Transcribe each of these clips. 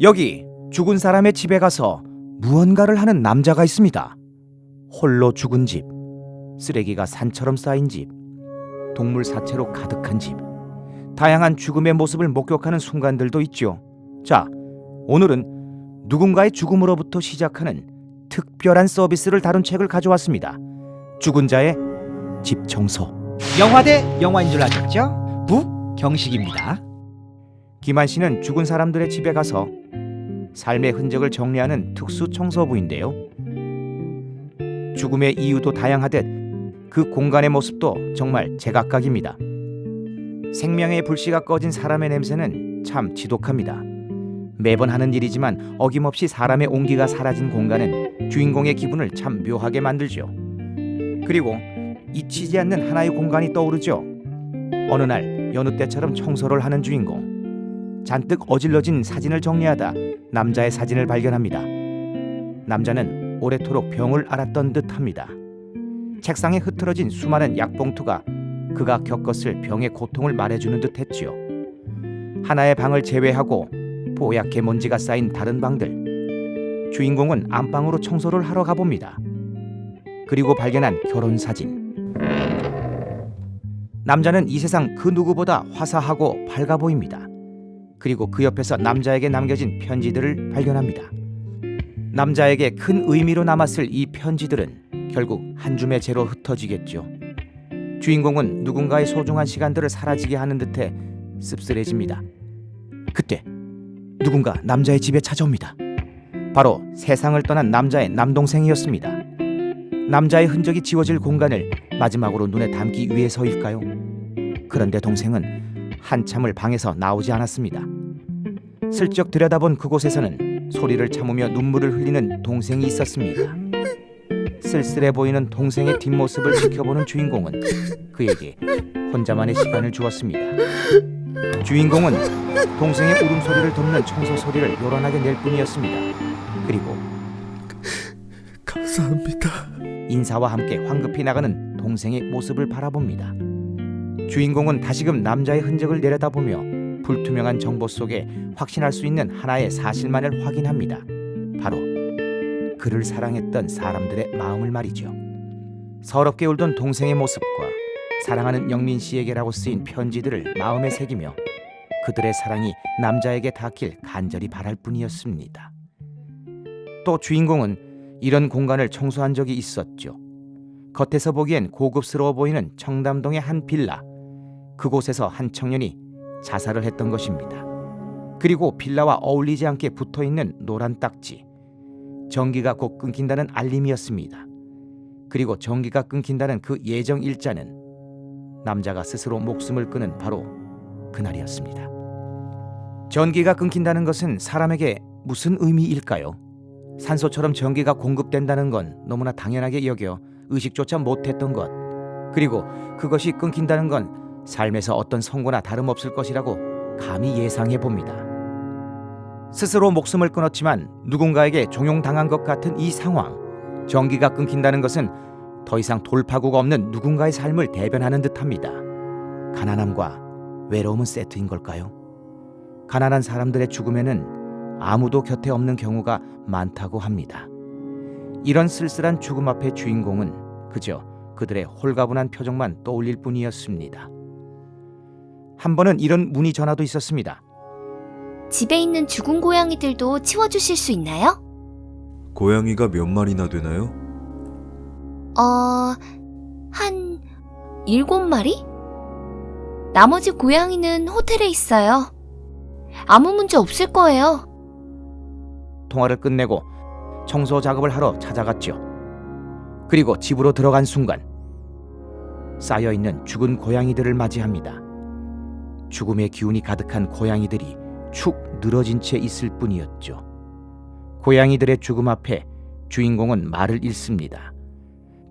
여기 죽은 사람의 집에 가서 무언가를 하는 남자가 있습니다. 홀로 죽은 집, 쓰레기가 산처럼 쌓인 집, 동물 사체로 가득한 집, 다양한 죽음의 모습을 목격하는 순간들도 있죠. 자, 오늘은 누군가의 죽음으로부터 시작하는 특별한 서비스를 다룬 책을 가져왔습니다. 죽은 자의 집 청소. 영화 대 영화인 줄 아셨죠? 부경식입니다. 김한 씨는 죽은 사람들의 집에 가서 삶의 흔적을 정리하는 특수 청소부인데요. 죽음의 이유도 다양하듯 그 공간의 모습도 정말 제각각입니다. 생명의 불씨가 꺼진 사람의 냄새는 참 지독합니다. 매번 하는 일이지만 어김없이 사람의 온기가 사라진 공간은 주인공의 기분을 참 묘하게 만들죠. 그리고 잊히지 않는 하나의 공간이 떠오르죠. 어느 날 여느 때처럼 청소를 하는 주인공. 잔뜩 어질러진 사진을 정리하다 남자의 사진을 발견합니다. 남자는 오래도록 병을 앓았던 듯합니다. 책상에 흐트러진 수많은 약봉투가 그가 겪었을 병의 고통을 말해주는 듯했지요. 하나의 방을 제외하고 뽀얗게 먼지가 쌓인 다른 방들. 주인공은 안방으로 청소를 하러 가봅니다. 그리고 발견한 결혼사진. 남자는 이 세상 그 누구보다 화사하고 밝아 보입니다. 그리고 그 옆에서 남자에게 남겨진 편지들을 발견합니다. 남자에게 큰 의미로 남았을 이 편지들은 결국 한 줌의 재로 흩어지겠죠. 주인공은 누군가의 소중한 시간들을 사라지게 하는 듯해 씁쓸해집니다. 그때 누군가 남자의 집에 찾아옵니다. 바로 세상을 떠난 남자의 남동생이었습니다. 남자의 흔적이 지워질 공간을 마지막으로 눈에 담기 위해서일까요? 그런데 동생은 한참을 방에서 나오지 않았습니다. 슬쩍 들여다본 그곳에서는 소리를 참으며 눈물을 흘리는 동생이 있었습니다. 쓸쓸해 보이는 동생의 뒷모습을 지켜보는 주인공은 그에게 혼자만의 시간을 주었습니다. 주인공은 동생의 울음소리를 덮는 청소 소리를 요란하게 낼 뿐이었습니다. 그리고 감사합니다. 인사와 함께 황급히 나가는 동생의 모습을 바라봅니다. 주인공은 다시금 남자의 흔적을 내려다보며 불투명한 정보 속에 확신할 수 있는 하나의 사실만을 확인합니다. 바로 그를 사랑했던 사람들의 마음을 말이죠. 서럽게 울던 동생의 모습과 사랑하는 영민 씨에게라고 쓰인 편지들을 마음에 새기며 그들의 사랑이 남자에게 닿길 간절히 바랄 뿐이었습니다. 또 주인공은 이런 공간을 청소한 적이 있었죠. 겉에서 보기엔 고급스러워 보이는 청담동의 한 빌라. 그곳에서 한 청년이 자살을 했던 것입니다. 그리고 빌라와 어울리지 않게 붙어있는 노란 딱지. 전기가 곧 끊긴다는 알림이었습니다. 그리고 전기가 끊긴다는 그 예정 일자는 남자가 스스로 목숨을 끊은 바로 그날이었습니다. 전기가 끊긴다는 것은 사람에게 무슨 의미일까요? 산소처럼 전기가 공급된다는 건 너무나 당연하게 여겨 의식조차 못했던 것. 그리고 그것이 끊긴다는 건 삶에서 어떤 선고나 다름없을 것이라고 감히 예상해 봅니다. 스스로 목숨을 끊었지만 누군가에게 종용당한 것 같은 이 상황. 전기가 끊긴다는 것은 더 이상 돌파구가 없는 누군가의 삶을 대변하는 듯합니다. 가난함과 외로움은 세트인 걸까요? 가난한 사람들의 죽음에는 아무도 곁에 없는 경우가 많다고 합니다. 이런 쓸쓸한 죽음 앞의 주인공은 그저 그들의 홀가분한 표정만 떠올릴 뿐이었습니다. 한 번은 이런 문의 전화도 있었습니다. 집에 있는 죽은 고양이들도 치워주실 수 있나요? 고양이가 몇 마리나 되나요? 한 7마리? 나머지 고양이는 호텔에 있어요. 아무 문제 없을 거예요. 통화를 끝내고 청소 작업을 하러 찾아갔죠. 그리고 집으로 들어간 순간 쌓여있는 죽은 고양이들을 맞이합니다. 죽음의 기운이 가득한 고양이들이 축 늘어진 채 있을 뿐이었죠. 고양이들의 죽음 앞에 주인공은 말을 잃습니다.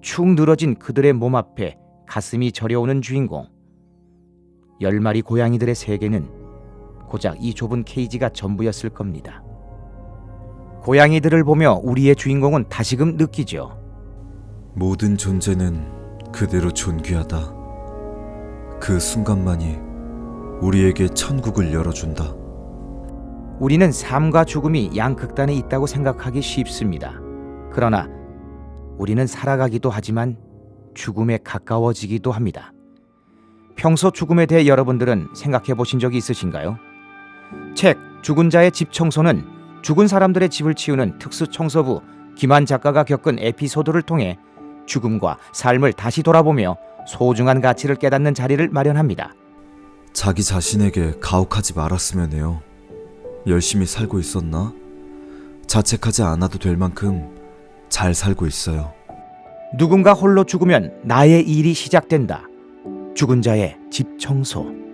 축 늘어진 그들의 몸 앞에 가슴이 저려오는 주인공. 10마리 고양이들의 세계는 고작 이 좁은 케이지가 전부였을 겁니다. 고양이들을 보며 우리의 주인공은 다시금 느끼죠. 모든 존재는 그대로 존귀하다. 그 순간만이 우리에게 천국을 열어준다. 우리는 삶과 죽음이 양극단에 있다고 생각하기 쉽습니다. 그러나 우리는 살아가기도 하지만 죽음에 가까워지기도 합니다. 평소 죽음에 대해 여러분들은 생각해 보신 적이 있으신가요? 책 죽은 자의 집 청소는 죽은 사람들의 집을 치우는 특수 청소부 김한 작가가 겪은 에피소드를 통해 죽음과 삶을 다시 돌아보며 소중한 가치를 깨닫는 자리를 마련합니다. 자기 자신에게 가혹하지 말았으면 해요. 열심히 살고 있었나? 자책하지 않아도 될 만큼 잘 살고 있어요. 누군가 홀로 죽으면 나의 일이 시작된다. 죽은 자의 집 청소.